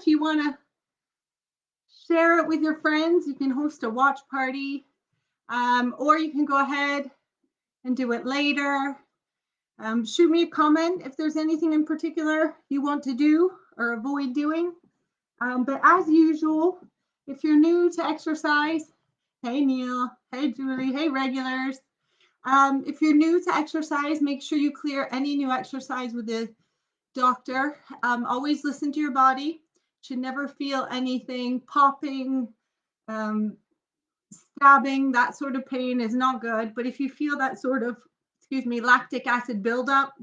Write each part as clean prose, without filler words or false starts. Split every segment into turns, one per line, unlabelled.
If you want to share it with your friends, you can host a watch party, or you can go ahead and do it later. Shoot me a comment if there's anything in particular you want to do or avoid doing. But as usual, if you're new to exercise, hey Neil, hey Julie, hey regulars. If you're new to exercise, make sure you clear any new exercise with the doctor. Always listen to your body. Should never feel anything popping, stabbing, that sort of pain is not good. But if you feel that sort of, lactic acid buildup,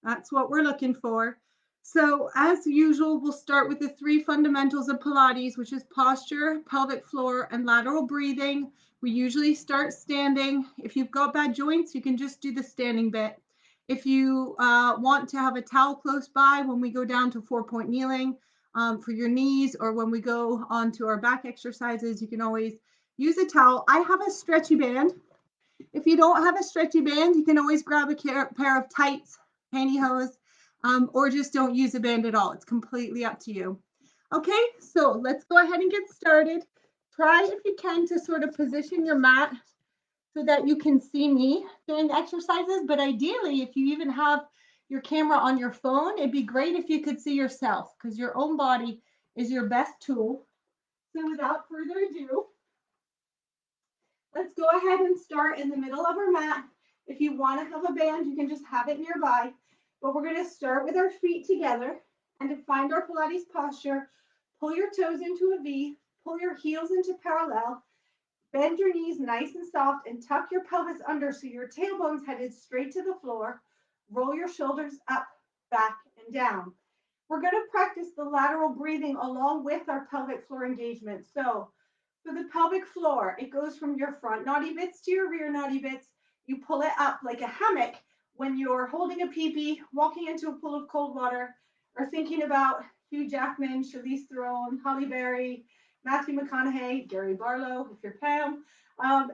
that's what we're looking for. So as usual, we'll start with the 3 fundamentals of Pilates, which is posture, pelvic floor, and lateral breathing. We usually start standing. If you've got bad joints, you can just do the standing bit. If you want to have a towel close by when we go down to 4-point kneeling for your knees, or when we go on to our back exercises, you can always use a towel. I have a stretchy band. If you don't have a stretchy band, you can always grab a pair of tights, pantyhose, or just don't use a band at all. It's completely up to you. Okay, so let's go ahead and get started. Try, if you can, to sort of position your mat so that you can see me doing the exercises. But ideally, if you even have your camera on your phone, it'd be great if you could see yourself, because your own body is your best tool. So without further ado, let's go ahead and start in the middle of our mat. If you want to have a band, you can just have it nearby. But we're going to start with our feet together. And to find our Pilates posture, pull your toes into a V, pull your heels into parallel, bend your knees nice and soft, and tuck your pelvis under so your tailbone's headed straight to the floor. Roll your shoulders up, back, and down. We're going to practice the lateral breathing along with our pelvic floor engagement. So for the pelvic floor, it goes from your front naughty bits to your rear naughty bits. You pull it up like a hammock when you're holding a pee-pee, walking into a pool of cold water, or thinking about Hugh Jackman, Charlize Theron, Halle Berry, Matthew McConaughey, Gary Barlow, if you're Pam,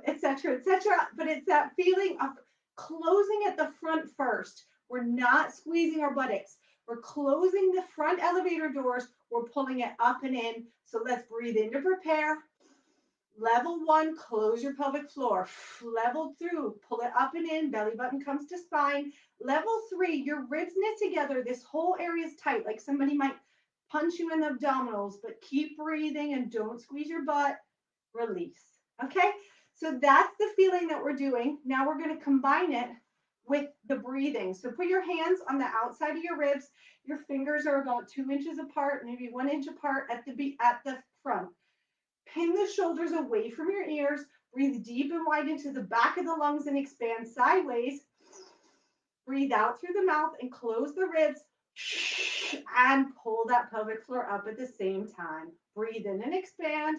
etc., etc. But it's that feeling of closing at the front first. We're not squeezing our buttocks. We're closing the front elevator doors. We're pulling it up and in. So let's breathe in to prepare. Level 1, close your pelvic floor. Level 2, pull it up and in, belly button comes to spine. Level 3, your ribs knit together. This whole area is tight, like somebody might punch you in the abdominals, but keep breathing and don't squeeze your butt. Release. Okay, so that's the feeling that we're doing. Now we're going to combine it with the breathing. So put your hands on the outside of your ribs. Your fingers are about 2 inches apart, maybe 1 inch apart at the front. Pin the shoulders away from your ears. Breathe deep and wide into the back of the lungs and expand sideways. Breathe out through the mouth and close the ribs. And pull that pelvic floor up at the same time. Breathe in and expand.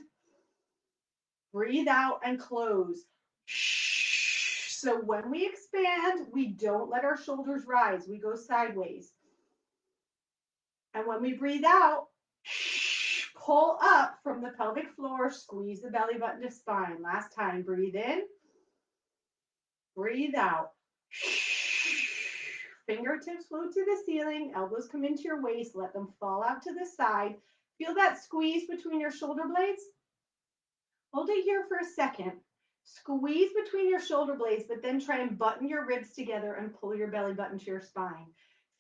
Breathe out and close. So when we expand, we don't let our shoulders rise. We go sideways. And when we breathe out, pull up from the pelvic floor, squeeze the belly button to spine. Last time, breathe in, breathe out. Fingertips float to the ceiling, elbows come into your waist, let them fall out to the side. Feel that squeeze between your shoulder blades? Hold it here for a second. Squeeze between your shoulder blades, but then try and button your ribs together and pull your belly button to your spine.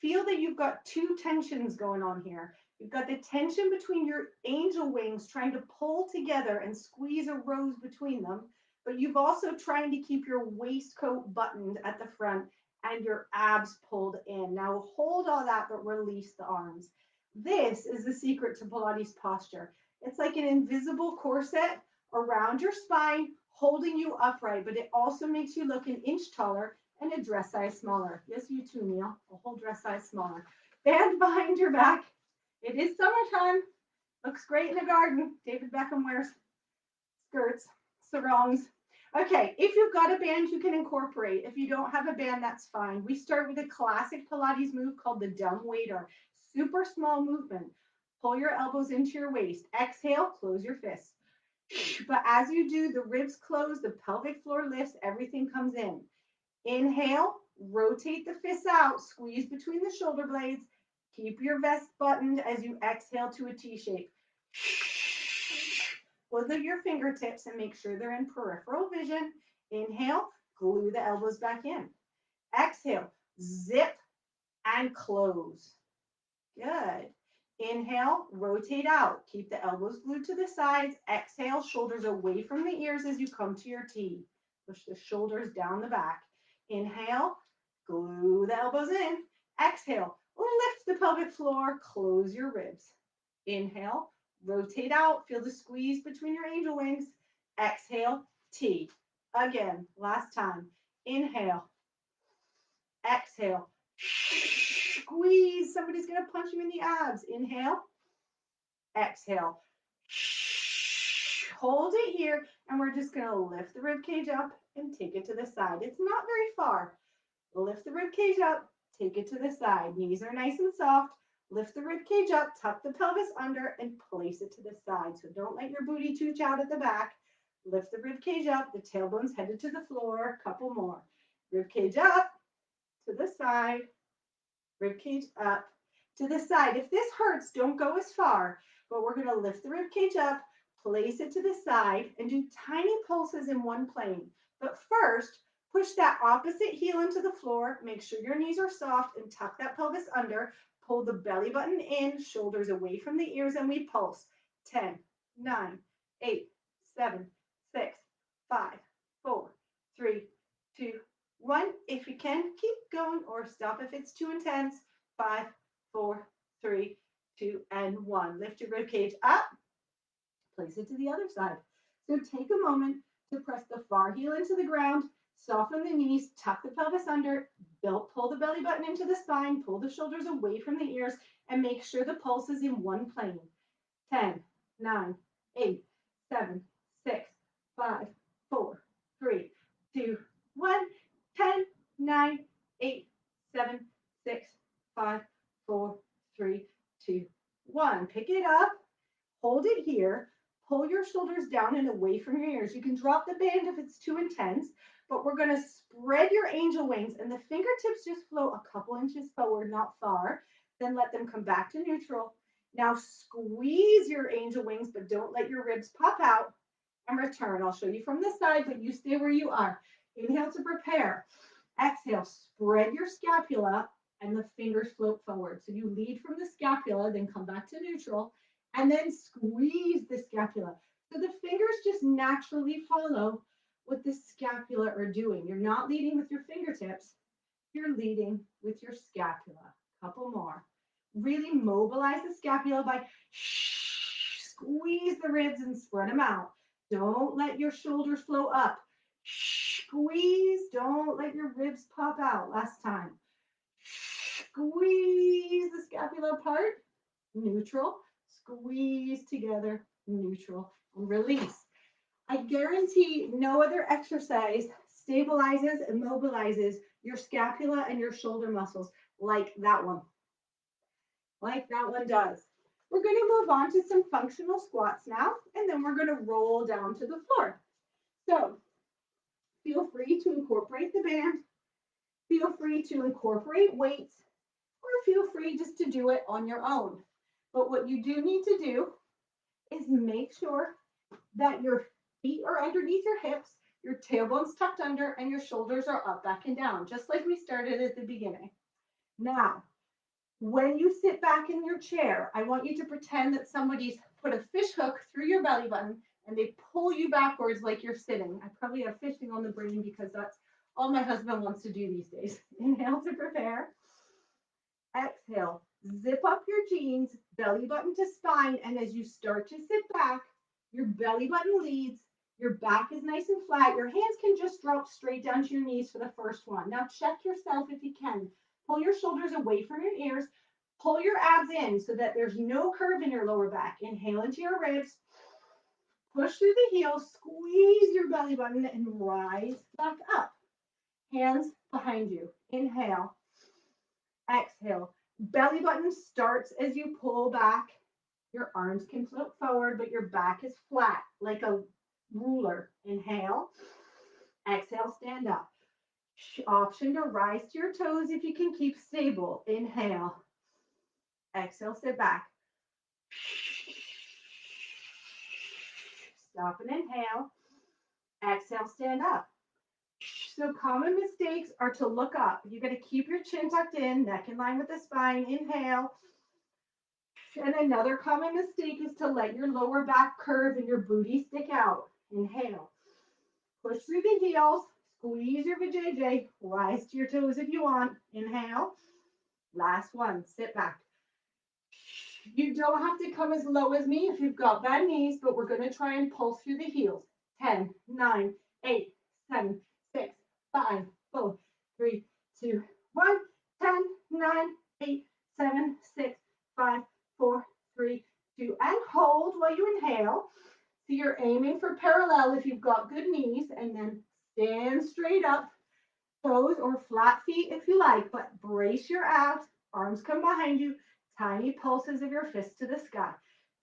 Feel that you've got 2 tensions going on here. You've got the tension between your angel wings trying to pull together and squeeze a rose between them, but you've also trying to keep your waistcoat buttoned at the front and your abs pulled in. Now hold all that, but release the arms. This is the secret to Pilates posture. It's like an invisible corset around your spine, holding you upright, but it also makes you look an inch taller and a dress size smaller. Yes, you too, Neil, a whole dress size smaller. Band behind your back. It is summertime. Looks great in the garden. David Beckham wears skirts, sarongs. Okay, if you've got a band, you can incorporate. If you don't have a band, that's fine. We start with a classic Pilates move called the dumb waiter. Super small movement. Pull your elbows into your waist. Exhale, close your fists. But as you do, the ribs close, the pelvic floor lifts, everything comes in. Inhale, rotate the fists out, squeeze between the shoulder blades. Keep your vest buttoned as you exhale to a T shape. Wiggle your fingertips and make sure they're in peripheral vision. Inhale, glue the elbows back in. Exhale, zip and close. Good. Inhale, rotate out. Keep the elbows glued to the sides. Exhale, shoulders away from the ears as you come to your T. Push the shoulders down the back. Inhale, glue the elbows in. Exhale, lift the pelvic floor. Close your ribs. Inhale, rotate out. Feel the squeeze between your angel wings. Exhale, T. Again, last time. Inhale, exhale. Squeeze. Somebody's going to punch you in the abs. Inhale, exhale. Hold it here, and we're just going to lift the rib cage up and take it to the side. It's not very far. Lift the rib cage up, take it to the side. Knees are nice and soft. Lift the rib cage up, tuck the pelvis under, and place it to the side. So don't let your booty tooch out at the back. Lift the rib cage up, the tailbone's headed to the floor. A couple more. Rib cage up, to the side. Rib cage up, to the side. If this hurts, don't go as far, but we're going to lift the rib cage up, place it to the side, and do tiny pulses in one plane. But first, push that opposite heel into the floor. Make sure your knees are soft and tuck that pelvis under. Pull the belly button in, shoulders away from the ears, and we pulse. 10, 9, 8, 7, 6, 5, 4, 3, 2, 1. If you can, keep going or stop if it's too intense. 5, 4, 3, 2, and 1. Lift your rib cage up. Place it to the other side. So take a moment to press the far heel into the ground, soften the knees, tuck the pelvis under, pull the belly button into the spine, pull the shoulders away from the ears, and make sure the pulse is in one plane. 10, 9, 8, 7, 6, 5, 4, 3, 2, 1. 10, 9, 8, 7, 6, 5, 4, 3, 2, 1. Pick it up, hold it here. Pull your shoulders down and away from your ears. You can drop the band if it's too intense, but we're going to spread your angel wings and the fingertips just float a couple inches forward, not far. Then let them come back to neutral. Now squeeze your angel wings, but don't let your ribs pop out, and return. I'll show you from the side, but you stay where you are. Inhale to prepare. Exhale, spread your scapula and the fingers float forward. So you lead from the scapula, then come back to neutral. And then squeeze the scapula. So the fingers just naturally follow what the scapula are doing. You're not leading with your fingertips. You're leading with your scapula. Couple more. Really mobilize the scapula by squeeze the ribs and spread them out. Don't let your shoulders flow up. Squeeze. Don't let your ribs pop out. Last time. Squeeze the scapula apart. Neutral. Squeeze together, neutral, and release. I guarantee no other exercise stabilizes and mobilizes your scapula and your shoulder muscles like that one. Like that one does. We're going to move on to some functional squats now, and then we're going to roll down to the floor. So feel free to incorporate the band. Feel free to incorporate weights, or feel free just to do it on your own. But what you do need to do is make sure that your feet are underneath your hips, your tailbone's tucked under, and your shoulders are up, back, and down, just like we started at the beginning. Now, when you sit back in your chair, I want you to pretend that somebody's put a fish hook through your belly button and they pull you backwards like you're sitting. I probably have fishing on the brain because that's all my husband wants to do these days. Inhale to prepare. Exhale. Zip up your jeans, belly button to spine, and as you start to sit back, your belly button leads, your back is nice and flat, your hands can just drop straight down to your knees for the first one. Now check yourself if you can. Pull your shoulders away from your ears, pull your abs in so that there's no curve in your lower back. Inhale into your ribs, push through the heels, squeeze your belly button, and rise back up. Hands behind you. Inhale, exhale. Belly button starts as you pull back. Your arms can float forward, but your back is flat like a ruler. Inhale. Exhale, stand up. Option to rise to your toes if you can keep stable. Inhale. Exhale, sit back. Stop and inhale. Exhale, stand up. So common mistakes are to look up. You got to keep your chin tucked in, neck in line with the spine. Inhale. And another common mistake is to let your lower back curve and your booty stick out. Inhale. Push through the heels. Squeeze your vajayjay. Rise to your toes if you want. Inhale. Last one. Sit back. You don't have to come as low as me if you've got bad knees, but we're going to try and pulse through the heels. 10, 9, 8, 7, 6, 5, 4, 3, 2, 1. 10, 9, 8, 7, 6, 5, 4, 3, 2, and hold while you inhale. So you're aiming for parallel if you've got good knees, and then stand straight up, toes or flat feet if you like, but brace your abs, arms come behind you, tiny pulses of your fists to the sky.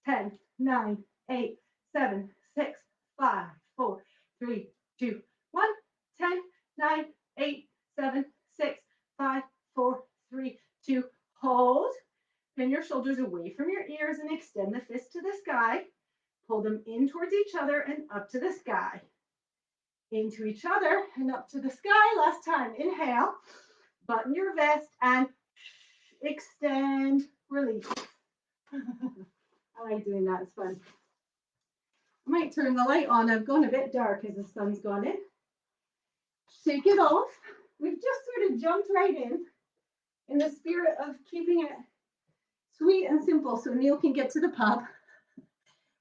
10, 9, 8, 7, 6, 5, 4, 3, 2, 1. 10, 9, 8, 7, 6, 5, 4, 3, 2. Hold. Bend your shoulders away from your ears and extend the fists to the sky. Pull them in towards each other and up to the sky. Into each other and up to the sky. Last time. Inhale. Button your vest and extend. Release. I like doing that. It's fun. I might turn the light on. I've gone a bit dark as the sun's gone in. Shake it off. We've just sort of jumped right in the spirit of keeping it sweet and simple so Neil can get to the pub.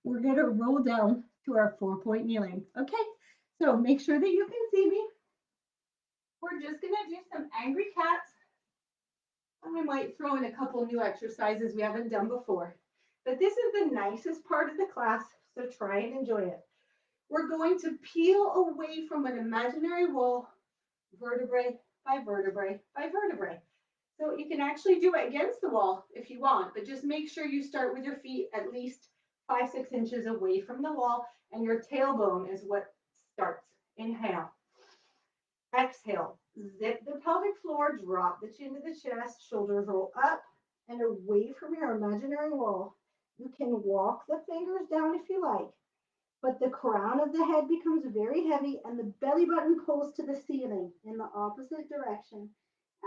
We're going to roll down to our 4-point kneeling. Okay, so make sure that you can see me. We're just going to do some angry cats. I might throw in a couple new exercises we haven't done before. But this is the nicest part of the class, so try and enjoy it. We're going to peel away from an imaginary wall, vertebrae by vertebrae by vertebrae. So you can actually do it against the wall if you want, but just make sure you start with your feet at least 5-6 inches away from the wall, and your tailbone is what starts. Inhale. Exhale. Zip the pelvic floor, drop the chin to the chest, shoulders roll up and away from your imaginary wall. You can walk the fingers down if you like, but the crown of the head becomes very heavy and the belly button pulls to the ceiling in the opposite direction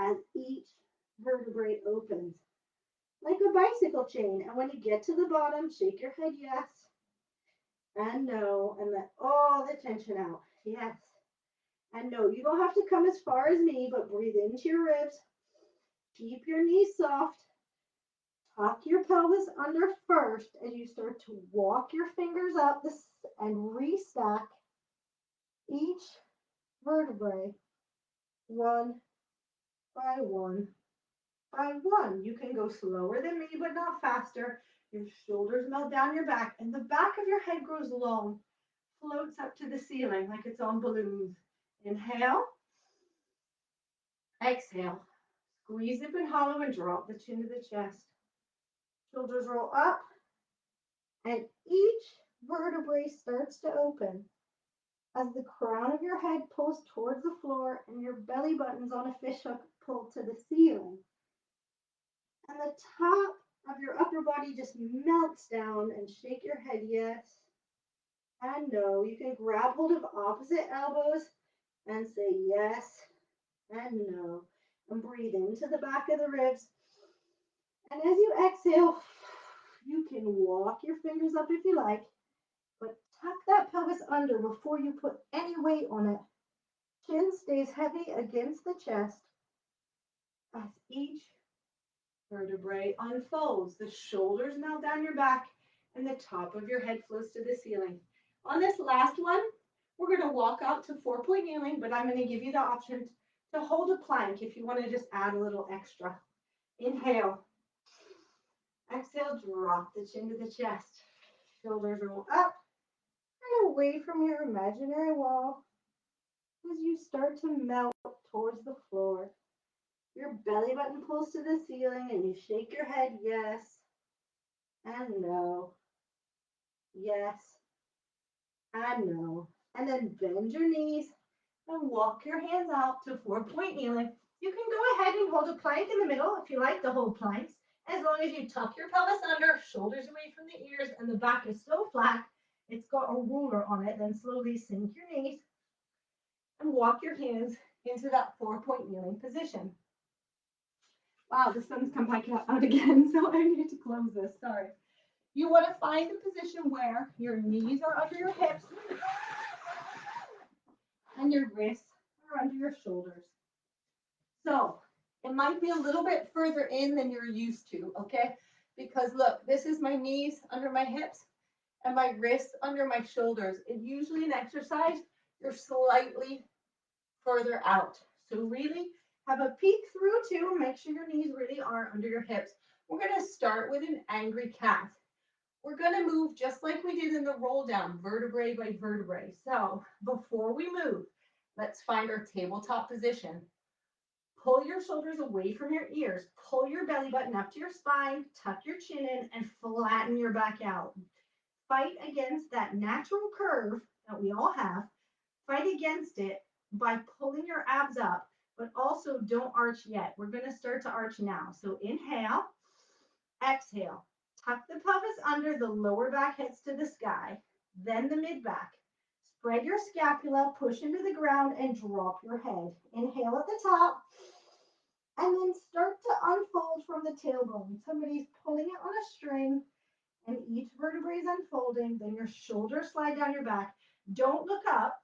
as each vertebrae opens. Like a bicycle chain. And when you get to the bottom, shake your head yes and no, and let all the tension out. Yes. And no, you don't have to come as far as me, but breathe into your ribs. Keep your knees soft. Tuck your pelvis under first as you start to walk your fingers up and restack each vertebrae one by one by one. You can go slower than me, but not faster. Your shoulders melt down your back, and the back of your head grows long, floats up to the ceiling like it's on balloons. Inhale. Exhale. Squeeze hip and hollow and drop the chin to the chest. Shoulders roll up, and each vertebrae starts to open as the crown of your head pulls towards the floor and your belly button's on a fishhook pulled to the ceiling. And the top of your upper body just melts down, and shake your head yes and no. You can grab hold of opposite elbows and say yes and no. And breathe into the back of the ribs. And as you exhale, you can walk your fingers up if you like, but tuck that pelvis under before you put any weight on it. Chin stays heavy against the chest as each vertebrae unfolds. The shoulders melt down your back and the top of your head flows to the ceiling. On this last one, we're going to walk out to 4-point kneeling, but I'm going to give you the option to hold a plank if you want to just add a little extra. Inhale. Exhale, drop the chin to the chest. Shoulders roll up and away from your imaginary wall as you start to melt towards the floor. Your belly button pulls to the ceiling and you shake your head yes and no, yes and no. And then bend your knees and walk your hands out to 4-point kneeling. You can go ahead and hold a plank in the middle if you like to hold planks, As long as you tuck your pelvis under, shoulders away from the ears, and the back is so flat, it's got a ruler on it, then slowly sink your knees and walk your hands into that 4-point kneeling position. Wow, the sun's come back out again, so I need to close this, sorry. You want to find the position where your knees are under your hips and your wrists are under your shoulders. So it might be a little bit further in than you're used to, okay? Because look, this is my knees under my hips and my wrists under my shoulders. And usually in exercise, you're slightly further out. So really have a peek through too. Make sure your knees really are under your hips. We're going to start with an angry cat. We're going to move just like we did in the roll down, vertebrae by vertebrae. So before we move, let's find our tabletop position. Pull your shoulders away from your ears. Pull your belly button up to your spine, tuck your chin in, and flatten your back out. Fight against that natural curve that we all have. Fight against it by pulling your abs up, but also don't arch yet. We're going to start to arch now. So inhale, exhale. Tuck the pelvis under, the lower back heads to the sky, then the mid back. Spread your scapula, push into the ground, and drop your head. Inhale at the top, and then start to unfold from the tailbone. Somebody's pulling it on a string, and each vertebrae is unfolding. Then your shoulders slide down your back. Don't look up,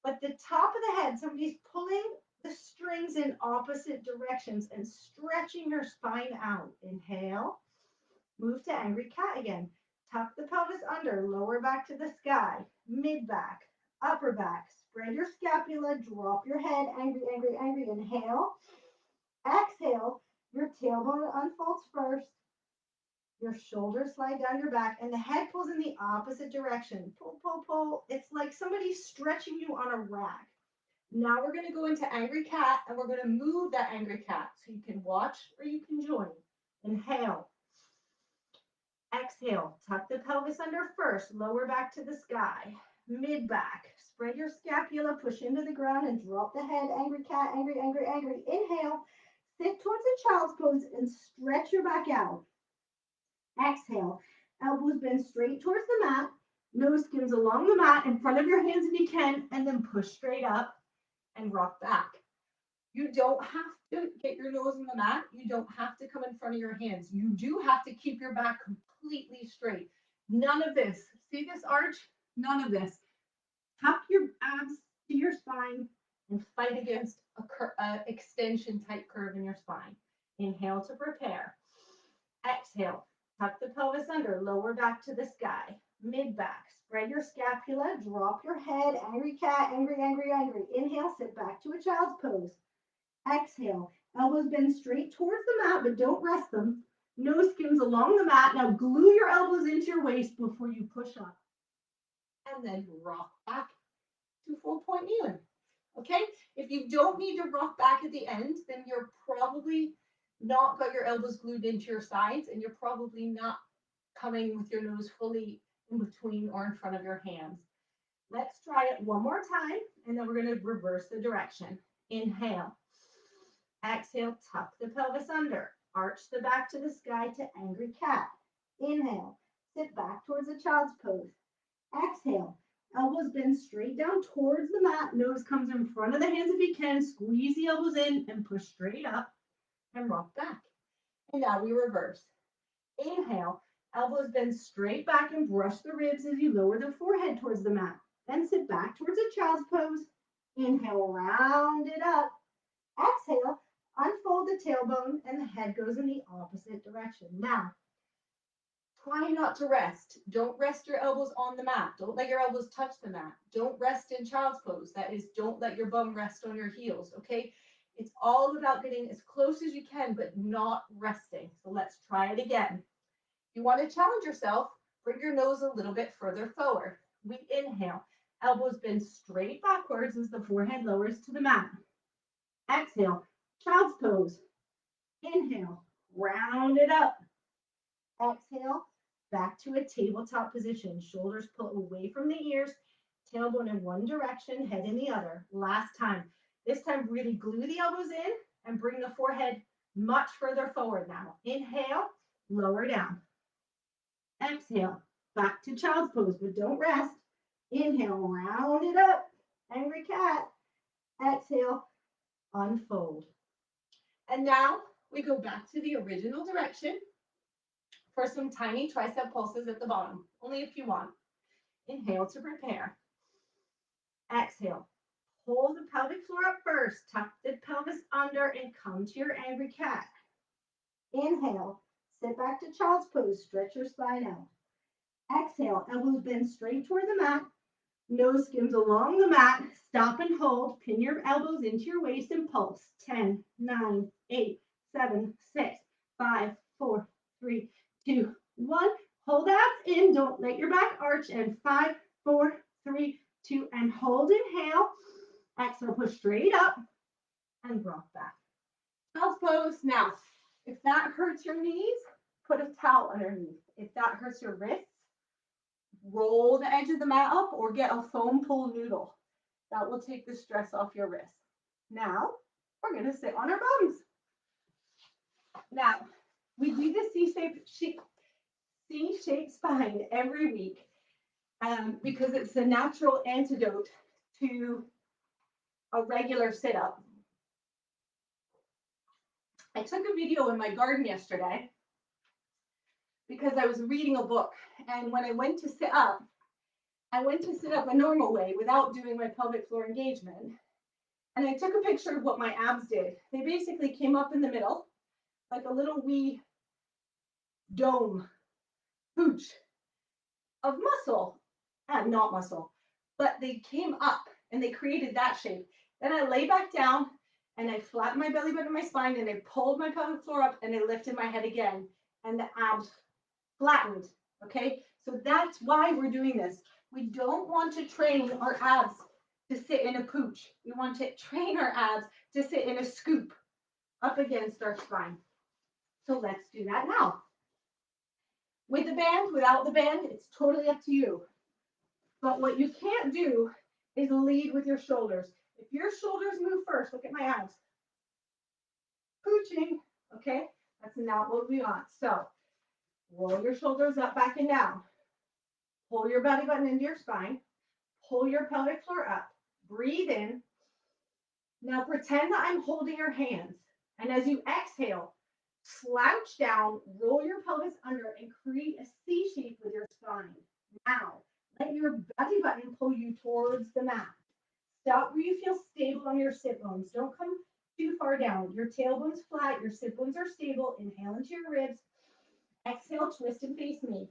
but the top of the head, somebody's pulling the strings in opposite directions and stretching your spine out. Inhale. Move to angry cat again. Tuck the pelvis under, lower back to the sky, mid back, upper back. Spread your scapula, drop your head, angry, angry, angry. Inhale. Exhale. Your tailbone unfolds first. Your shoulders slide down your back, and the head pulls in the opposite direction. Pull, pull, pull. It's like somebody stretching you on a rack. Now we're going to go into angry cat, and we're going to move that angry cat. So you can watch or you can join. Inhale. Exhale, tuck the pelvis under first, lower back to the sky, mid back. Spread your scapula, push into the ground and drop the head. Angry cat, angry, angry, angry. Inhale, sit towards the child's pose and stretch your back out. Exhale, elbows bend straight towards the mat, nose skins along the mat in front of your hands if you can, and then push straight up and rock back. You don't have to get your nose in the mat. You don't have to come in front of your hands. You do have to keep your back completely straight. None of this. See this arch? None of this. Tuck your abs to your spine and fight against a extension type curve in your spine. Inhale to prepare. Exhale. Tuck the pelvis under, lower back to the sky. Mid back. Spread your scapula, drop your head. Angry cat, angry, angry, angry. Inhale, sit back to a child's pose. Exhale, elbows bend straight towards the mat, but don't rest them. Nose skins along the mat. Now glue your elbows into your waist before you push up. And then rock back to 4-point kneeling. Okay? If you don't need to rock back at the end, then you're probably not got your elbows glued into your sides, and you're probably not coming with your nose fully in between or in front of your hands. Let's try it one more time, and then we're going to reverse the direction. Inhale. Exhale, tuck the pelvis under. Arch the back to the sky to angry cat. Inhale, sit back towards a child's pose. Exhale, elbows bend straight down towards the mat. Nose comes in front of the hands if you can. Squeeze the elbows in and push straight up and rock back. And now we reverse. Inhale, elbows bend straight back and brush the ribs as you lower the forehead towards the mat. Then sit back towards a child's pose. Inhale, round it up. Exhale, unfold the tailbone and the head goes in the opposite direction. Now, try not to rest. Don't rest your elbows on the mat. Don't let your elbows touch the mat. Don't rest in child's pose. That is, don't let your bum rest on your heels, okay? It's all about getting as close as you can, but not resting. So let's try it again. You want to challenge yourself, bring your nose a little bit further forward. We inhale. Elbows bend straight backwards as the forehead lowers to the mat. Exhale, child's pose. Inhale, round it up. Exhale, back to a tabletop position. Shoulders pull away from the ears, tailbone in one direction, head in the other. Last time. This time, really glue the elbows in and bring the forehead much further forward now. Inhale, lower down. Exhale, back to child's pose, but don't rest. Inhale, round it up, angry cat. Exhale, unfold. And now we go back to the original direction for some tiny tricep pulses at the bottom, only if you want. Inhale to prepare. Exhale, pull the pelvic floor up first, tuck the pelvis under and come to your angry cat. Inhale, sit back to child's pose, stretch your spine out. Exhale, elbows bend straight toward the mat, nose skims along the mat, stop and hold, pin your elbows into your waist and pulse. 10, 9, 8, 7, 6, 5, 4, 3, 2, 1. Hold abs in, don't let your back arch, and 5, 4, 3, 2, and hold, inhale. Exhale, push straight up and rock back. Child's pose. Now, if that hurts your knees, put a towel underneath. If that hurts your wrists, roll the edge of the mat up or get a foam pull noodle. That will take the stress off your wrist. Now, we're going to sit on our bums. Now, we do the C-shaped spine every week because it's the natural antidote to a regular sit-up. I took a video in my garden yesterday because I was reading a book, and when I went to sit up, a normal way without doing my pelvic floor engagement, and I took a picture of what my abs did. They basically came up in the middle, like a little wee dome, pooch of muscle, not muscle, but they came up and they created that shape. Then I lay back down and I flattened my belly button and my spine and I pulled my pelvic floor up and I lifted my head again and the abs flattened, okay? So that's why we're doing this. We don't want to train our abs to sit in a pooch. We want to train our abs to sit in a scoop up against our spine. So let's do that now. With the band, without the band, it's totally up to you. But what you can't do is lead with your shoulders. If your shoulders move first, look at my abs. Pooching, okay? That's not what we want. So roll your shoulders up, back and down. Pull your belly button into your spine. Pull your pelvic floor up. Breathe in. Now pretend that I'm holding your hands. And as you exhale, slouch down, roll your pelvis under, and create a C shape with your spine. Now, let your belly button pull you towards the mat. Stop where you feel stable on your sit bones. Don't come too far down. Your tailbone's flat, your sit bones are stable. Inhale into your ribs. Exhale, twist and face me.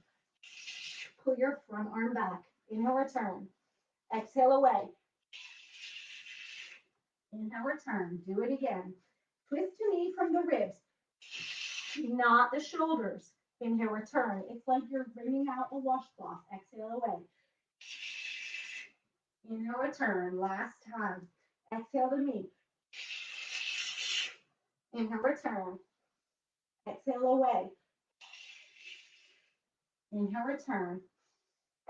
Pull your front arm back. Inhale, return. Exhale away. Inhale, return. Do it again. Twist to knee from the ribs, not the shoulders. Inhale, return. It's like you're wringing out a washcloth. Exhale away. Inhale, return. Last time. Exhale to me. Inhale, return. Exhale away. Inhale, return.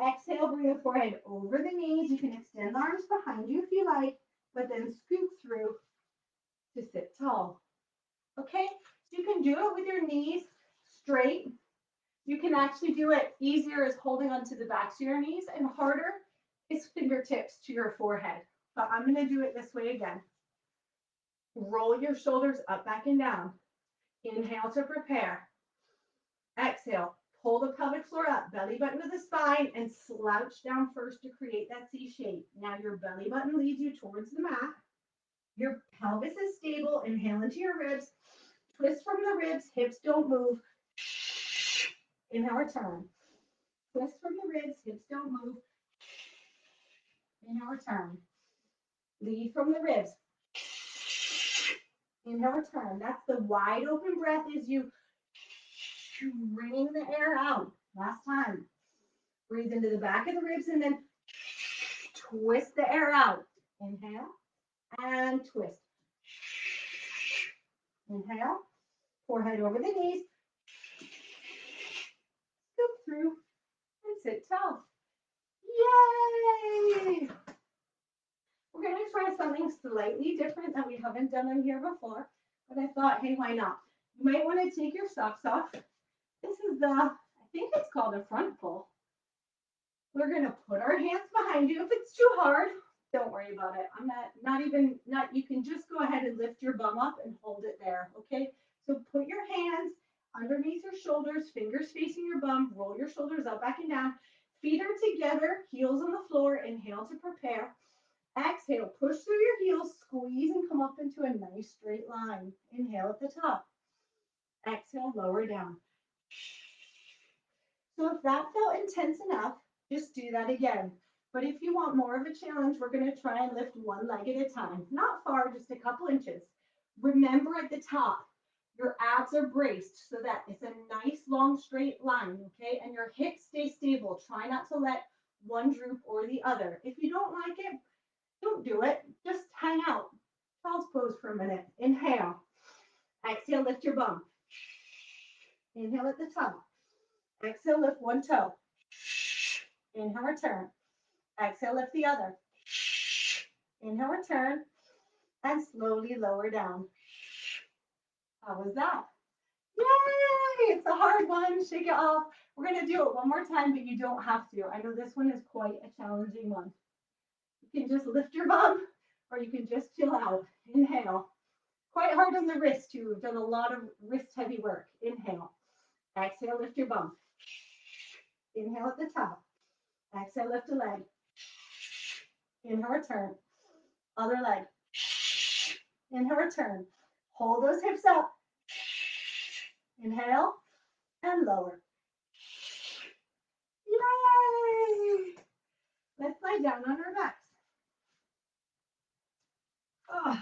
Exhale, bring the forehead over the knees. You can extend the arms behind you if you like, but then scoop through to sit tall. Okay? So you can do it with your knees straight. You can actually do it easier as holding onto the backs of your knees, and harder is fingertips to your forehead. But I'm going to do it this way again. Roll your shoulders up, back, and down. Inhale to prepare. Exhale. Pull the pelvic floor up, belly button to the spine, and slouch down first to create that C shape. Now your belly button leads you towards the mat. Your pelvis is stable. Inhale into your ribs. Twist from the ribs. Hips don't move. Inhale, return. Twist from the ribs. Hips don't move. Inhale, return. Lead from the ribs. Inhale, return. That's the wide open breath as you wring the air out. Last time. Breathe into the back of the ribs and then twist the air out. Inhale and twist. Inhale. Forehead over the knees. Scoop through and sit tall. Yay! We're going to try something slightly different that we haven't done on here before. but I thought, hey, why not? You might want to take your socks off. This is I think it's called a front pull. We're going to put our hands behind you. If it's too hard, don't worry about it. I'm not, you can just go ahead and lift your bum up and hold it there, okay? So put your hands underneath your shoulders, fingers facing your bum, roll your shoulders up, back and down. Feet are together, heels on the floor. Inhale to prepare. Exhale, push through your heels, squeeze and come up into a nice straight line. Inhale at the top. Exhale, lower down. So if that felt intense enough, just do that again. But if you want more of a challenge, we're going to try and lift one leg at a time. Not far, just a couple inches. Remember at the top, your abs are braced so that it's a nice long straight line, okay? And your hips stay stable. Try not to let one droop or the other. If you don't like it, don't do it. Just hang out. Child's pose for a minute. Inhale. Exhale, lift your bum. Inhale at the top. Exhale, lift one toe. Inhale, return. Exhale, lift the other. Inhale, return. And slowly lower down. How was that? Yay! It's a hard one. Shake it off. We're going to do it one more time, but you don't have to. I know this one is quite a challenging one. You can just lift your bum, or you can just chill out. Inhale. Quite hard on the wrist, too. We've done a lot of wrist heavy work. Inhale. Exhale, lift your bum. Inhale at the top. Exhale, lift a leg. Inhale, return. Other leg. Inhale, return. Hold those hips up. Inhale and lower. Yay! Let's lie down on our backs. Oh.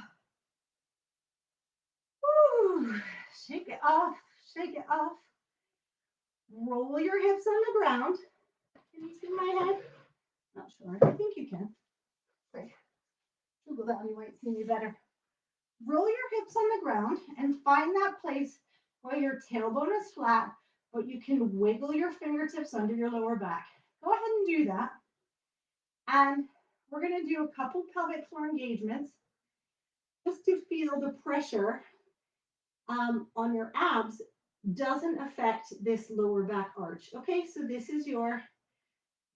Woo. Shake it off. Shake it off. Roll your hips on the ground. Can you see my head? Not sure. I think you can. Okay. Google that, you might see me better. Roll your hips on the ground and find that place where your tailbone is flat, but you can wiggle your fingertips under your lower back. Go ahead and do that. And we're going to do a couple pelvic floor engagements just to feel the pressure on your abs doesn't affect this lower back arch. Okay, so this is your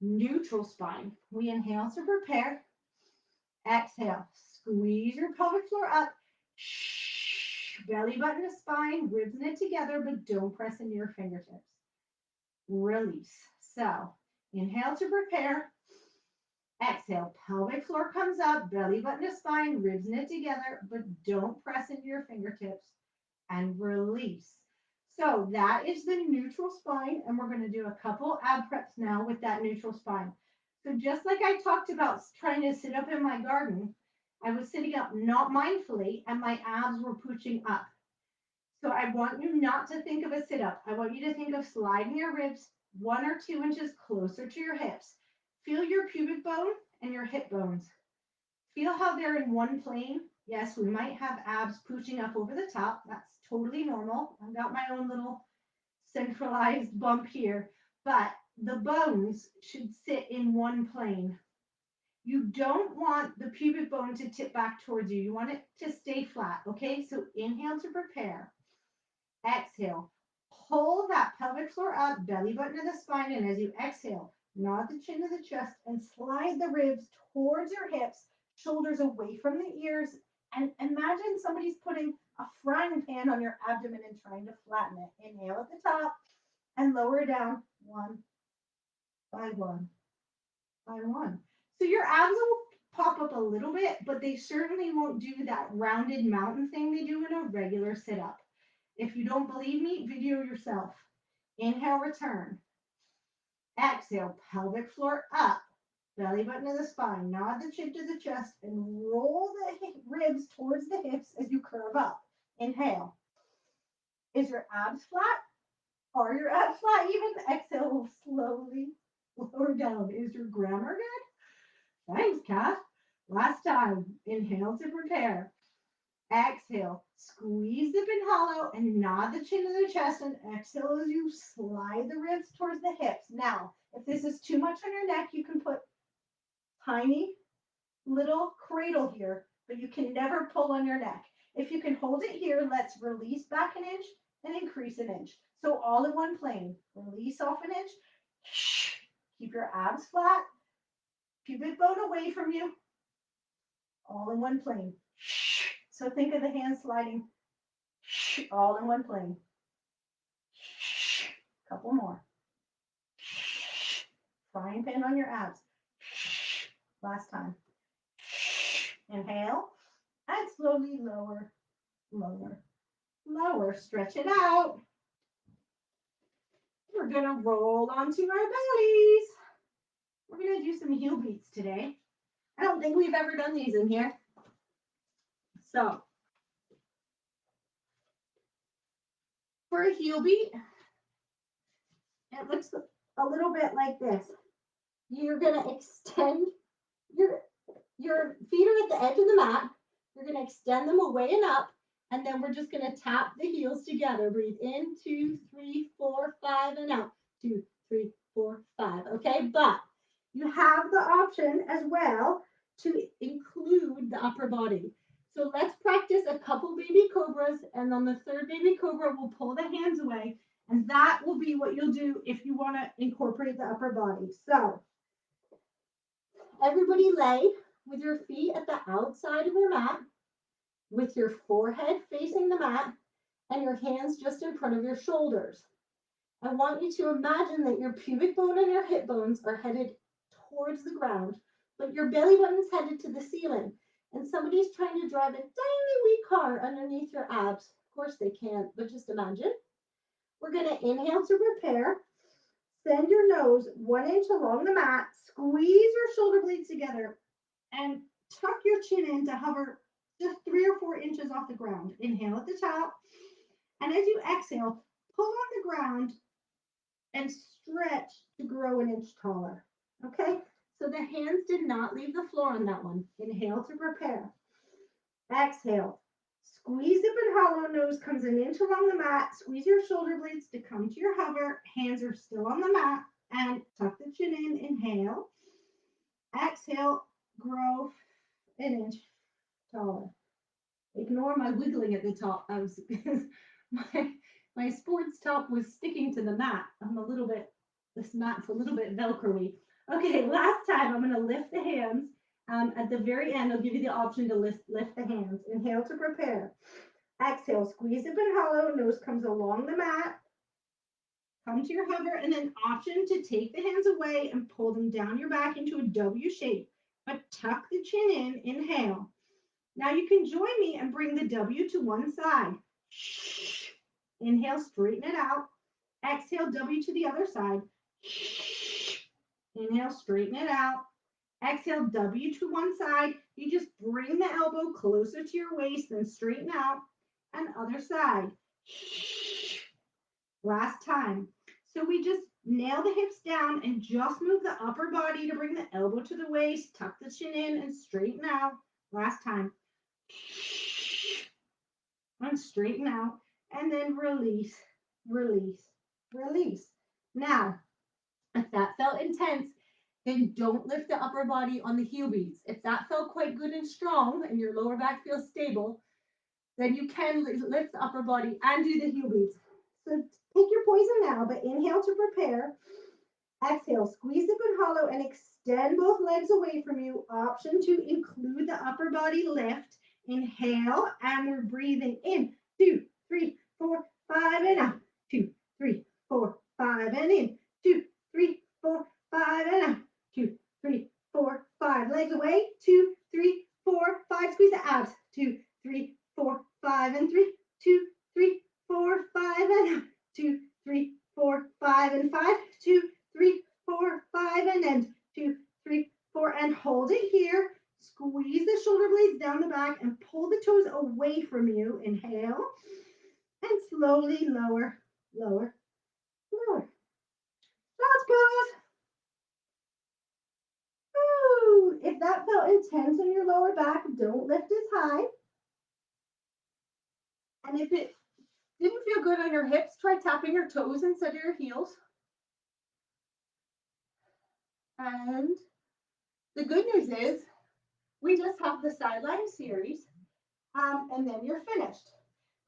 neutral spine. We inhale to prepare. Exhale, squeeze your pelvic floor up. Belly button to spine, ribs knit together, but don't press into your fingertips. Release. So inhale to prepare. Exhale, pelvic floor comes up, belly button to spine, ribs knit together, but don't press into your fingertips. And release. So that is the neutral spine, and we're going to do a couple ab preps now with that neutral spine. So just like I talked about trying to sit up in my garden, I was sitting up not mindfully, and my abs were pushing up. So I want you not to think of a sit-up. I want you to think of sliding your ribs 1 or 2 inches closer to your hips. Feel your pubic bone and your hip bones. Feel how they're in one plane. Yes, we might have abs pushing up over the top. That's totally normal. I've got my own little centralized bump here, but the bones should sit in one plane. You don't want the pubic bone to tip back towards you. You want it to stay flat, okay? So inhale to prepare. Exhale. Pull that pelvic floor up, belly button to the spine, and as you exhale, nod the chin to the chest and slide the ribs towards your hips, shoulders away from the ears, and imagine somebody's putting a frying pan on your abdomen and trying to flatten it. Inhale at the top and lower down 1 by 1 by 1. So your abs will pop up a little bit, but they certainly won't do that rounded mountain thing they do in a regular sit-up. If you don't believe me, video yourself. Inhale, return. Exhale, pelvic floor up, belly button to the spine, nod the chin to the chest, and roll the ribs towards the hips as you curve up. Inhale. Is your abs flat? Are your abs flat even? Exhale, slowly lower down. Is your grammar good? Thanks, Kath. Last time. Inhale to prepare. Exhale, squeeze the big hollow and nod the chin to the chest, and exhale as you slide the ribs towards the hips. Now, if this is too much on your neck, you can put tiny little cradle here, but you can never pull on your neck. If you can hold it here, let's release back an inch and increase an inch. So all in one plane. Release off an inch. Keep your abs flat. Pubic bone away from you. All in one plane. So think of the hands sliding all in one plane. Couple more. Frying pan on your abs. Last time. Inhale. And slowly lower, lower, lower. Stretch it out. We're going to roll onto our bellies. We're going to do some heel beats today. I don't think we've ever done these in here. So, for a heel beat, it looks a little bit like this. You're going to extend your feet are at the edge of the mat. You're going to extend them away and up, and then we're just going to tap the heels together. Breathe in, 2, 3, 4, 5, and out. 2, 3, 4, 5. Okay, but you have the option as well to include the upper body. So let's practice a couple baby cobras, and on the third baby cobra, we'll pull the hands away, and that will be what you'll do if you want to incorporate the upper body. So everybody lay with your feet at the outside of your mat, with your forehead facing the mat, and your hands just in front of your shoulders. I want you to imagine that your pubic bone and your hip bones are headed towards the ground, but your belly button's headed to the ceiling, and somebody's trying to drive a tiny wee car underneath your abs. Of course they can't, but just imagine. We're going to inhale to prepare. Send your nose 1 inch along the mat, squeeze your shoulder blades together, and tuck your chin in to hover just 3 or 4 inches off the ground. Inhale at the top, and as you exhale, pull on the ground and stretch to grow an inch taller. Okay, so the hands did not leave the floor on that one. Inhale to prepare. Exhale. Squeeze up and hollow. Nose comes an inch along the mat. Squeeze your shoulder blades to come to your hover. Hands are still on the mat. And tuck the chin in. Inhale. Exhale. Grow an inch taller. Ignore my wiggling at the top. I was my sports top was sticking to the mat. This mat's a little bit Velcro-y. Okay, last time I'm going to lift the hands. At the very end, I'll give you the option to lift the hands. Inhale to prepare. Exhale, squeeze up and hollow. Nose comes along the mat. Come to your hover, and then option to take the hands away and pull them down your back into a W shape. But tuck the chin in. Inhale. Now you can join me and bring the W to one side. Inhale, straighten it out. Exhale, W to the other side. Inhale, straighten it out. Exhale, W to one side. You just bring the elbow closer to your waist, then straighten out. And other side. Last time. So we just nail the hips down and just move the upper body to bring the elbow to the waist, tuck the chin in and straighten out. Last time. And straighten out. And then release, release, release. Now, if that felt intense, then don't lift the upper body on the heel beats. If that felt quite good and strong and your lower back feels stable, then you can lift the upper body and do the heel beats. So take your poison now, but inhale to prepare. Exhale, squeeze up and hollow and extend both legs away from you. Option to include the upper body lift. Inhale, and we're breathing in. 2, 3, 4, 5, and out. 2, 3, 4, 5, and in. 2, 3, 4, 5, and out. 2, 3, 4, 5. Legs away. 2, 3, 4, 5. Squeeze the abs. 2, 3, 4, 5, and 3. 2, 3, 4, 5, and out. 2, 3, 4, 5, and 5. 2, 3, 4, 5, and end. 2, 3, 4, and hold it here. Squeeze the shoulder blades down the back and pull the toes away from you. Inhale. And slowly lower, lower, lower. Child's pose. Ooh, if that felt intense in your lower back, don't lift as high. And if it didn't feel good on your hips, try tapping your toes instead of your heels. And the good news is we just have the sideline series. and then you're finished.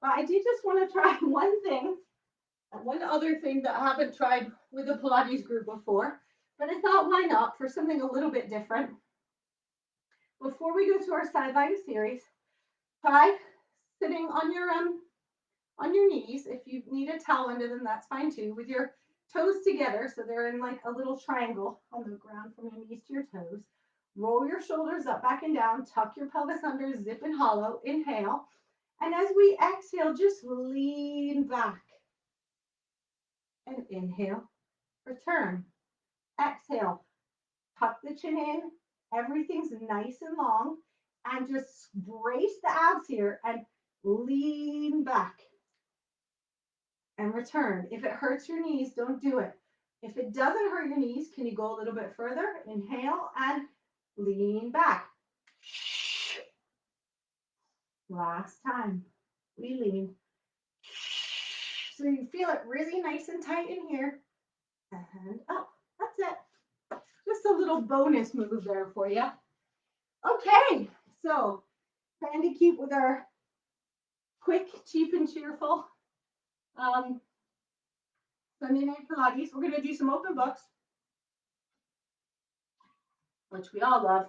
But I did just want to try one other thing that I haven't tried with a Pilates group before, but I thought why not for something a little bit different. Before we go to our sideline series, try sitting on your knees. If you need a towel under them, that's fine too, with your toes together so they're in like a little triangle on the ground from your knees to your toes. Roll your shoulders up, back and down, tuck your pelvis under, zip and hollow, inhale. And as we exhale, just lean back and inhale, return, exhale, tuck the chin in, everything's nice and long, and just brace the abs here and lean back and return. If it hurts your knees, don't do it. If it doesn't hurt your knees, can you go a little bit further? Inhale and lean back. Last time, we lean. So you feel it really nice and tight in here. And up. That's it. Just a little bonus move there for you. Okay, so trying to keep with our quick, cheap, and cheerful Sunday night Pilates. We're going to do some open books, which we all love.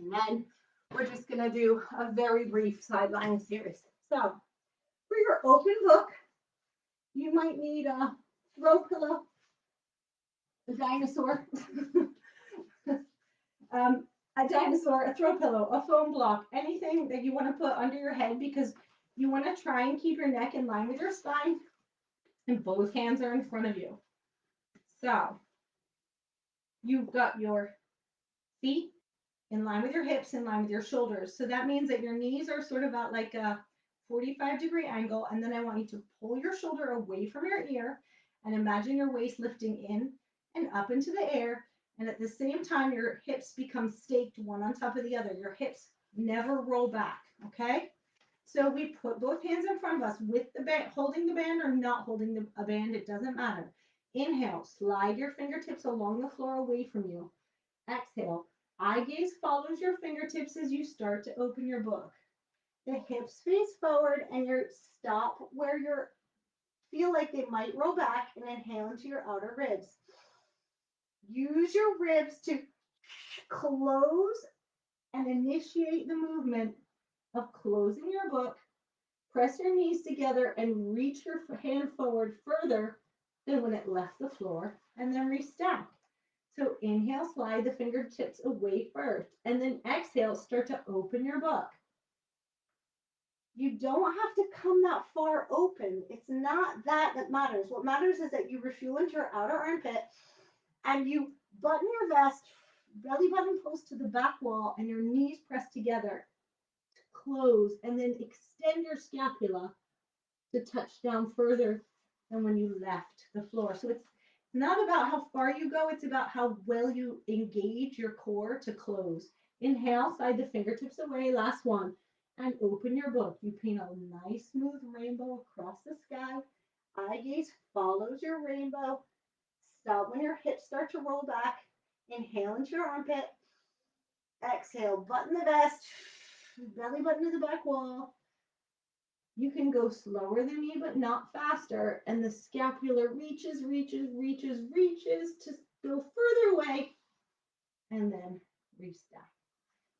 And then we're just going to do a very brief sideline series. So for your open book, you might need a throw pillow, a dinosaur, a throw pillow, a foam block, anything that you want to put under your head because you want to try and keep your neck in line with your spine and both hands are in front of you. So you've got your feet in line with your hips, in line with your shoulders. So that means that your knees are sort of at like a 45-degree angle. And then I want you to pull your shoulder away from your ear and imagine your waist lifting in and up into the air. And at the same time, your hips become staked one on top of the other. Your hips never roll back, okay? So we put both hands in front of us with the band, holding the band or not holding a band, it doesn't matter. Inhale, slide your fingertips along the floor away from you. Exhale, eye gaze follows your fingertips as you start to open your book. The hips face forward and you stop where you feel like they might roll back and inhale into your outer ribs. Use your ribs to close and initiate the movement of closing your book. Press your knees together and reach your hand forward further than when it left the floor, and then restack. So inhale, slide the fingertips away first, and then exhale, start to open your book. You don't have to come that far open. It's not that matters. What matters is that you refuel into your outer armpit and you button your vest, belly button close to the back wall, and your knees pressed together to close, and then extend your scapula to touch down further than when you left the floor. So it's not about how far you go, it's about how well you engage your core to close. Inhale, slide the fingertips away, last one, and open your book. You paint a nice smooth rainbow across the sky. Eye gaze follows your rainbow. Stop when your hips start to roll back. Inhale into your armpit. Exhale, button the vest, belly button to the back wall. You can go slower than me, but not faster. And the scapula reaches to go further away. And then restack.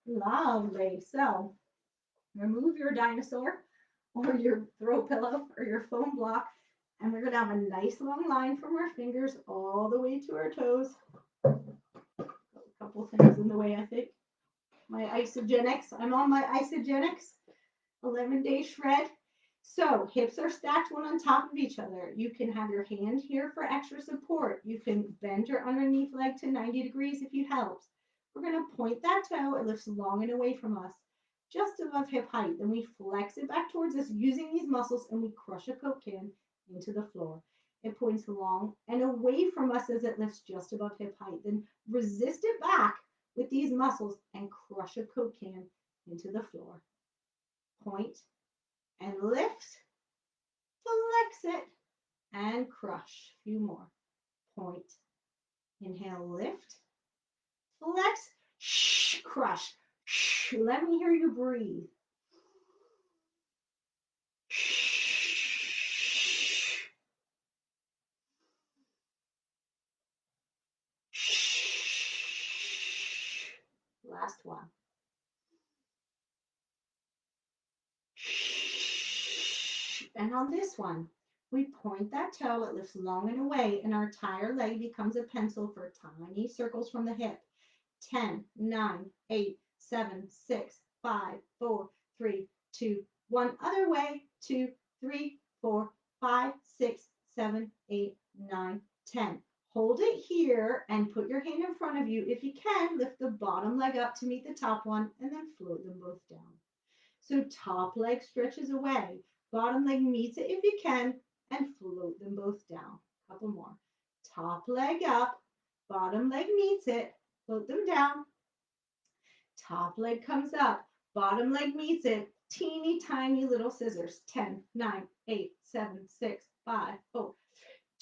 Lovely. So remove your dinosaur or your throw pillow or your foam block. And we're going to have a nice long line from our fingers all the way to our toes. A couple things in the way, I think. My isogenics. I'm on my isogenics. 11-day shred. So hips are stacked one on top of each other. You can have your hand here for extra support. You can bend your underneath leg to 90 degrees if you helps. We're going to point that toe. It lifts long and away from us, just above hip height. Then we flex it back towards us using these muscles, and we crush a Coke can into the floor. It points long and away from us as it lifts just above hip height. Then resist it back with these muscles and crush a Coke can into the floor. Point and lift, flex it, and crush. A few more. Point, inhale, lift, flex, crush. Let me hear you breathe. Last one. And on this one, we point that toe, it lifts long and away, and our entire leg becomes a pencil for tiny circles from the hip. 10, 9, 8, 7, 6, 5, 4, 3, 2, 1. Other way. 2, 3, 4, 5, 6, 7, 8, 9, 10. Hold it here and put your hand in front of you. If you can, lift the bottom leg up to meet the top one and then float them both down. So top leg stretches away. Bottom leg meets it if you can and float them both down. A couple more. Top leg up. Bottom leg meets it. Float them down. Top leg comes up. Bottom leg meets it. Teeny tiny little scissors. 10, 9, 8, 7, 6, 5, 4,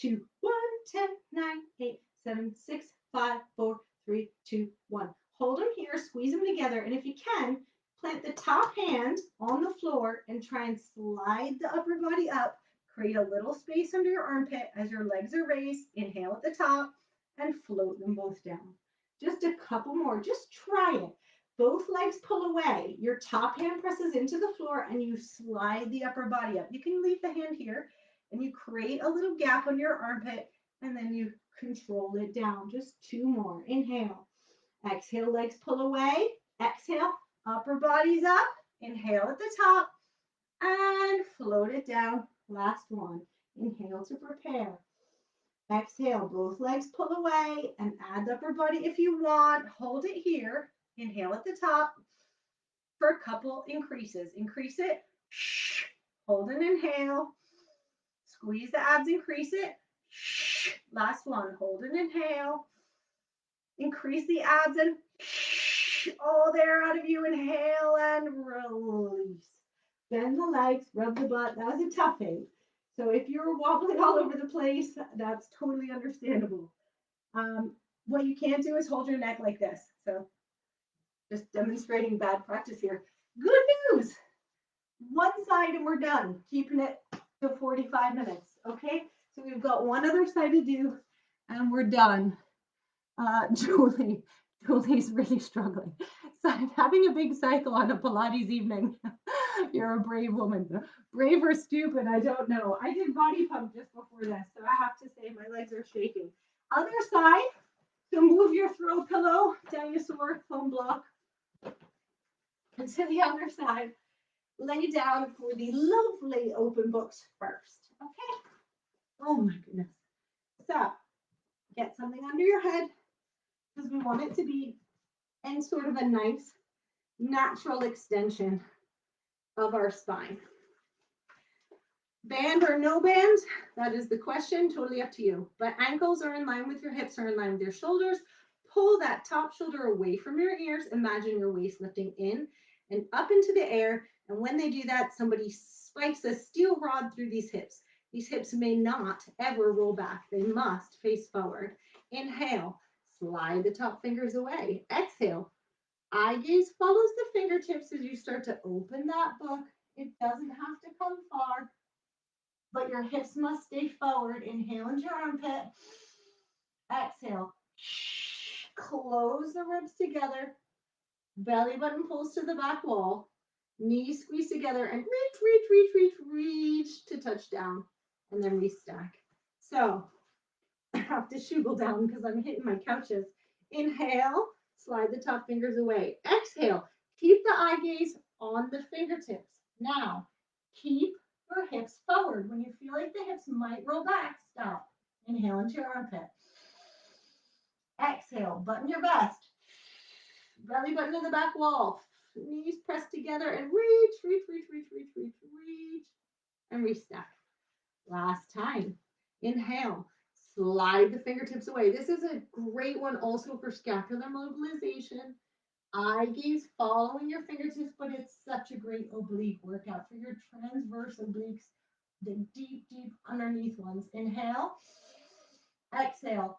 2, 1. 10, 9, 8, 7, 6, 5, 4, 3, 2, 1. Hold them here. Squeeze them together. And if you can, plant the top hand on the floor and try and slide the upper body up. Create a little space under your armpit as your legs are raised. Inhale at the top and float them both down. Just a couple more. Just try it. Both legs pull away. Your top hand presses into the floor and you slide the upper body up. You can leave the hand here and you create a little gap on your armpit and then you control it down. Just two more. Inhale. Exhale, legs pull away. Exhale. Upper body's up. Inhale at the top and float it down. Last one. Inhale to prepare. Exhale, both legs pull away and add the upper body if you want. Hold it here. Inhale at the top for a couple increases. Increase it. Hold an inhale. Squeeze the abs, increase it. Last one. Hold an inhale. Increase the abs and all there out of you. Inhale and release. Bend the legs, rub the butt. That was a tough thing. So if you're wobbling all over the place, that's totally understandable. What you can't do is hold your neck like this. So just demonstrating bad practice here. Good news. One side and we're done. Keeping it to 45 minutes. Okay. So we've got one other side to do and we're done. Julie's really struggling. So I'm having a big cycle on a Pilates evening. You're a brave woman. Brave or stupid, I don't know. I did body pump just before this, so I have to say my legs are shaking. Other side, so move your throw pillow, dinosaur, foam block, and to the other side. Lay down for the lovely open books first. Okay? Oh my goodness. So get something under your head because we want it to be in sort of a nice natural extension of our spine. Band or no band, that is the question, totally up to you. But ankles are in line with your hips, are in line with your shoulders. Pull that top shoulder away from your ears. Imagine your waist lifting in and up into the air. And when they do that, somebody spikes a steel rod through these hips. These hips may not ever roll back. They must face forward. Inhale, slide the top fingers away. Exhale, eye gaze follows the fingertips as you start to open that book. It doesn't have to come far, but your hips must stay forward. Inhale into your armpit. Exhale. Close the ribs together. Belly button pulls to the back wall. Knees squeeze together and reach to touch down. And then restack. So I have to shugle down because I'm hitting my couches. Inhale. Slide the top fingers away. Exhale. Keep the eye gaze on the fingertips. Now, keep your hips forward. When you feel like the hips might roll back, stop. Inhale into your armpit. Exhale, button your vest. Belly button to the back wall. Knees pressed together and reach, and restack. Last time. Inhale. Slide the fingertips away. This is a great one also for scapular mobilization. Eye gaze following your fingertips, but it's such a great oblique workout for your transverse obliques, the deep underneath ones. Inhale. Exhale.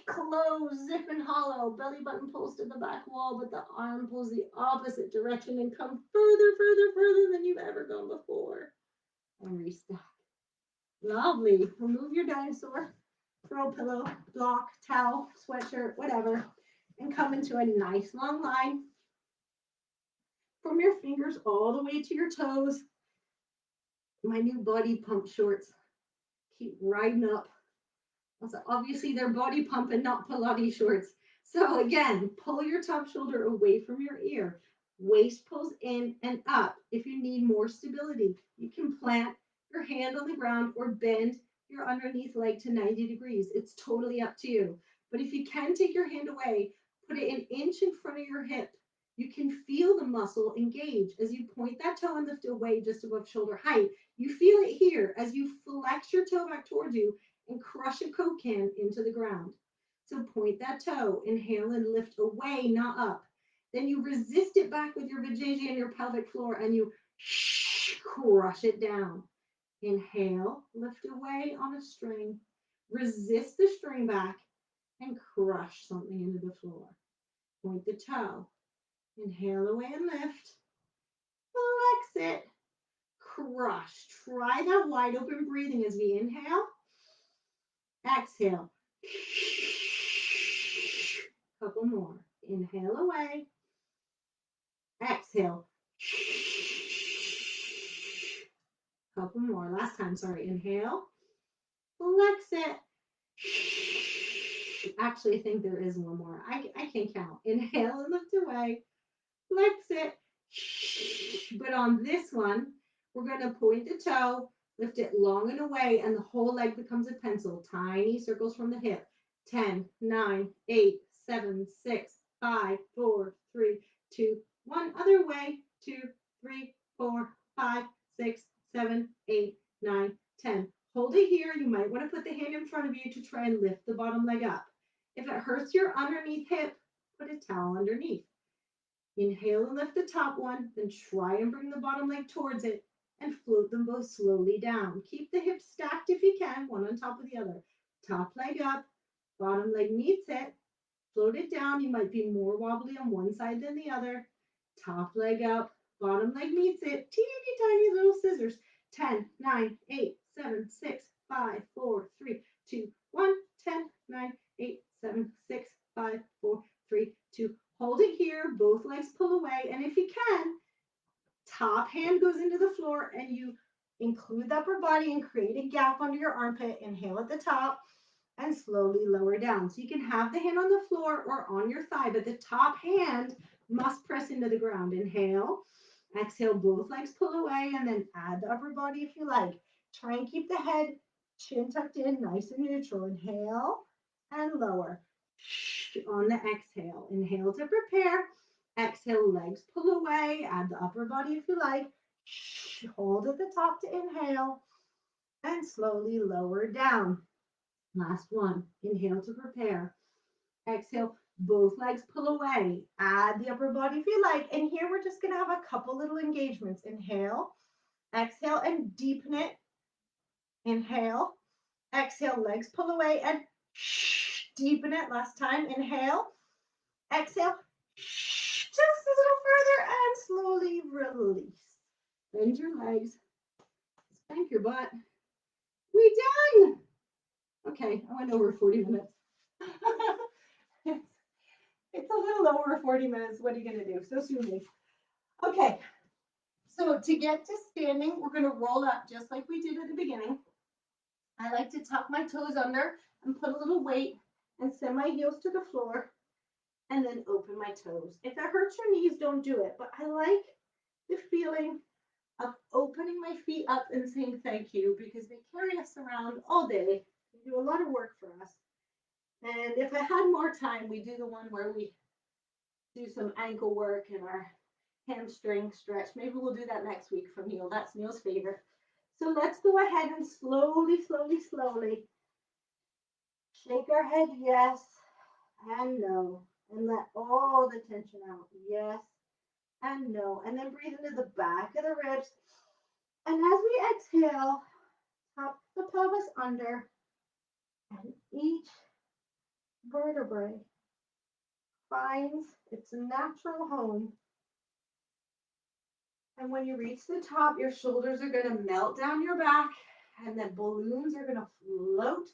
Close, zip and hollow. Belly button pulls to the back wall, but the arm pulls the opposite direction and come further than you've ever gone before. And restack. Lovely. Remove your dinosaur, throw pillow, block, towel, sweatshirt, whatever. and come into a nice long line from your fingers all the way to your toes. My new body pump shorts keep riding up. So obviously they're body pump and not Pilates shorts. So again, pull your top shoulder away from your ear. Waist pulls in and up. If you need more stability, you can plant your hand on the ground or bend your underneath leg to 90 degrees. It's totally up to you. But if you can take your hand away, put it an inch in front of your hip. You can feel the muscle engage as you point that toe and lift away just above shoulder height. You feel it here as you flex your toe back towards you and crush a Coke can into the ground. So point that toe, inhale and lift away, not up. Then you resist it back with your vajayjay and your pelvic floor and you crush it down. Inhale, lift away on a string. Resist the string back and crush something into the floor. Point the toe. Inhale away and lift. Flex it. Crush. Try that wide open breathing as we inhale. Exhale. Couple more. Inhale away. Exhale. Couple more. Last time, sorry. Inhale. Flex it. Actually, I think there is one more. I can count. Inhale and lift away. Flex it. But on this one, we're going to point the toe, lift it long and away, and the whole leg becomes a pencil. Tiny circles from the hip. 10, 9, 8, 7, 6, 5, 4, 3, 2, 1. Other way. 2, 3, 4, 5, 6, 7, 8, 9, 10. Hold it here. You might want to put the hand in front of you to try and lift the bottom leg up. If it hurts your underneath hip, put a towel underneath. Inhale and lift the top one, then try and bring the bottom leg towards it and float them both slowly down. Keep the hips stacked if you can, one on top of the other. Top leg up, bottom leg meets it, float it down. You might be more wobbly on one side than the other. Top leg up, bottom leg meets it. Teeny tiny little scissors. 10, 9, 8, 7, 6, 5, 4, 3, 2, 1. 10, 9, 8, 7, 6, 5, 4, 3, 2. Hold it here. Both legs pull away. And if you can, top hand goes into the floor and you include the upper body and create a gap under your armpit. Inhale at the top and slowly lower down. So you can have the hand on the floor or on your thigh, but the top hand must press into the ground. Inhale, exhale, both legs pull away, and then add the upper body if you like. Try and keep the head chin tucked in, nice and neutral. Inhale and lower. On the exhale, inhale to prepare. Exhale, legs pull away. Add the upper body if you like. Hold at the top to inhale and slowly lower down. Last one. Inhale to prepare. Exhale, both legs pull away. Add the upper body if you like. And here we're just going to have a couple little engagements. Inhale, exhale, and deepen it. Inhale, exhale, legs pull away and deepen it. Last time. Inhale, exhale, just a little further and slowly release. Bend your legs, spank your butt. We done. Okay, I went over 40 minutes. It's a little over 40 minutes. What are you going to do? So sue me. Okay, so to get to standing, we're going to roll up just like we did at the beginning. I like to tuck my toes under and put a little weight and send my heels to the floor and then open my toes. If it hurts your knees, don't do it. But I like the feeling of opening my feet up and saying thank you because they carry us around all day. They do a lot of work for us. And if I had more time, we do the one where we do some ankle work and our hamstring stretch. Maybe we'll do that next week for Neil. That's Neil's favorite. So let's go ahead and slowly, slowly, slowly shake our head yes and no. And let all the tension out. Yes and no. And then breathe into the back of the ribs. And as we exhale, tap the pelvis under. And each vertebrae finds its natural home. And when you reach the top, your shoulders are going to melt down your back, and the balloons are going to float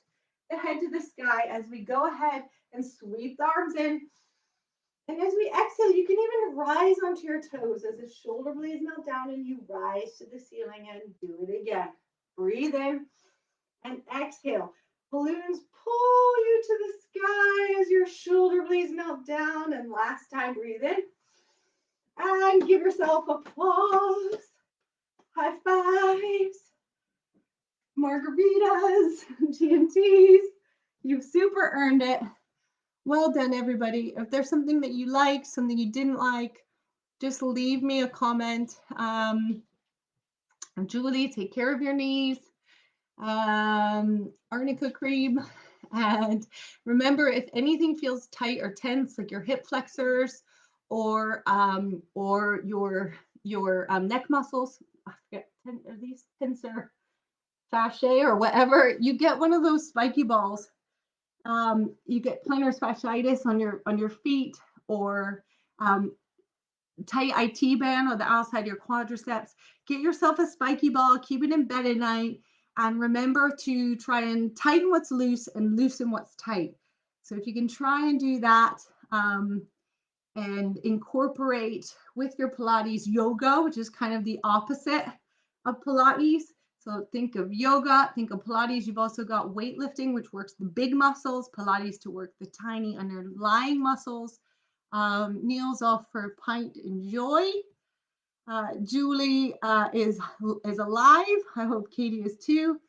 the head to the sky as we go ahead and sweep the arms in And as we exhale, you can even rise onto your toes as the shoulder blades melt down and you rise to the ceiling and do it again. Breathe in and exhale. Balloons pull you to the sky as your shoulder blades melt down. And last time, breathe in and give yourself applause. High fives, margaritas, TNTs. You've super earned it. Well done, everybody. If there's something that you liked, something you didn't like, just leave me a comment. Julie, take care of your knees. Arnica cream. And remember, if anything feels tight or tense, like your hip flexors or your neck muscles, I forget, are these tensor fasciae or whatever, you get one of those spiky balls. You get plantar fasciitis on your feet, or tight IT band or the outside of your quadriceps. Get yourself a spiky ball, keep it in bed at night, and remember to try and tighten what's loose and loosen what's tight. So if you can try and do that, and incorporate with your Pilates yoga, which is kind of the opposite of Pilates. So think of yoga, think of Pilates. You've also got weightlifting, which works the big muscles, Pilates to work the tiny underlying muscles. Neil's off for a pint. Enjoy. Julie is alive. I hope Katie is too.